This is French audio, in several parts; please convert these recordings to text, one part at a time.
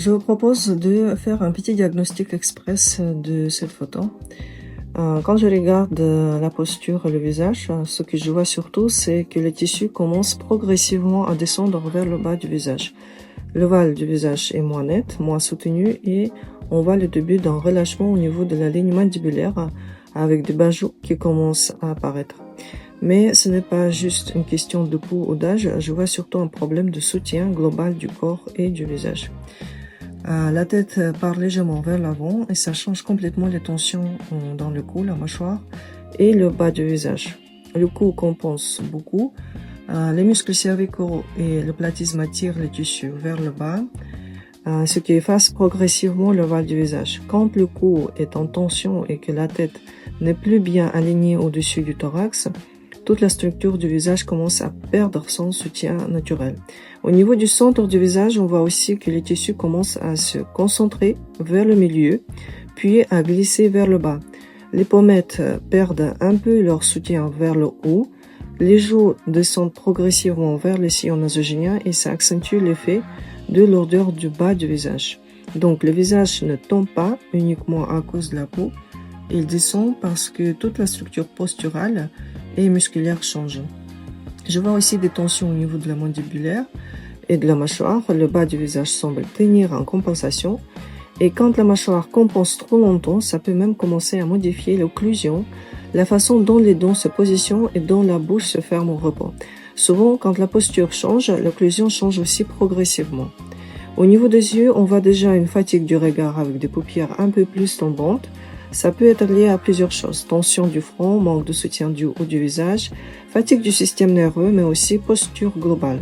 Je vous propose de faire un petit diagnostic express de cette photo. Quand je regarde la posture et le visage, ce que je vois surtout, c'est que le tissu commence progressivement à descendre vers le bas du visage. L'ovale du visage est moins net, moins soutenu et on voit le début d'un relâchement au niveau de la ligne mandibulaire avec des bijoux qui commencent à apparaître. Mais ce n'est pas juste une question de peau ou d'âge, je vois surtout un problème de soutien global du corps et du visage. La tête part légèrement vers l'avant et ça change complètement les tensions dans le cou, la mâchoire et le bas du visage. Le cou compense beaucoup. Les muscles cervicaux et le platysme attirent les tissus vers le bas, ce qui efface progressivement l'ovale du visage. Quand le cou est en tension et que la tête n'est plus bien alignée au-dessus du thorax, toute la structure du visage commence à perdre son soutien naturel. Au niveau du centre du visage, on voit aussi que les tissus commencent à se concentrer vers le milieu, puis à glisser vers le bas. Les pommettes perdent un peu leur soutien vers le haut. Les joues descendent progressivement vers le sillon nasogénien et ça accentue l'effet de lourdeur du bas du visage. Donc le visage ne tombe pas uniquement à cause de la peau, il descend parce que toute la structure posturale et musculaire change. Je vois aussi des tensions au niveau de la mandibulaire et de la mâchoire. Le bas du visage semble tenir en compensation. Et quand la mâchoire compense trop longtemps, ça peut même commencer à modifier l'occlusion, la façon dont les dents se positionnent et dont la bouche se ferme au repos. Souvent, quand la posture change, l'occlusion change aussi progressivement. Au niveau des yeux, on voit déjà une fatigue du regard avec des paupières un peu plus tombantes. Ça peut être lié à plusieurs choses. Tension du front, manque de soutien du haut du visage, fatigue du système nerveux, mais aussi posture globale.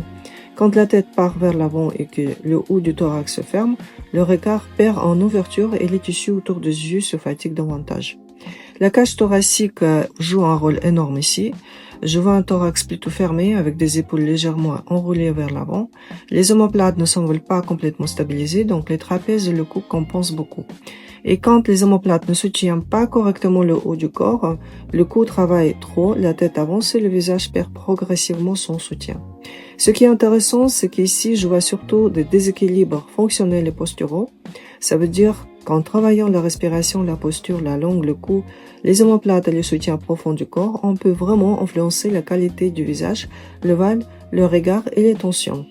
Quand la tête part vers l'avant et que le haut du thorax se ferme, le regard perd en ouverture et les tissus autour des yeux se fatiguent davantage. La cage thoracique joue un rôle énorme ici. Je vois un thorax plutôt fermé avec des épaules légèrement enroulées vers l'avant. Les omoplates ne semblent pas complètement stabilisées, donc les trapèzes et le cou compensent beaucoup. Et quand les omoplates ne soutiennent pas correctement le haut du corps, le cou travaille trop, la tête avance et le visage perd progressivement son soutien. Ce qui est intéressant, c'est qu'ici, je vois surtout des déséquilibres fonctionnels et posturaux. Ça veut dire qu'en travaillant la respiration, la posture, la langue, le cou, les omoplates et le soutien profond du corps, on peut vraiment influencer la qualité du visage, l'ovale, le regard et les tensions.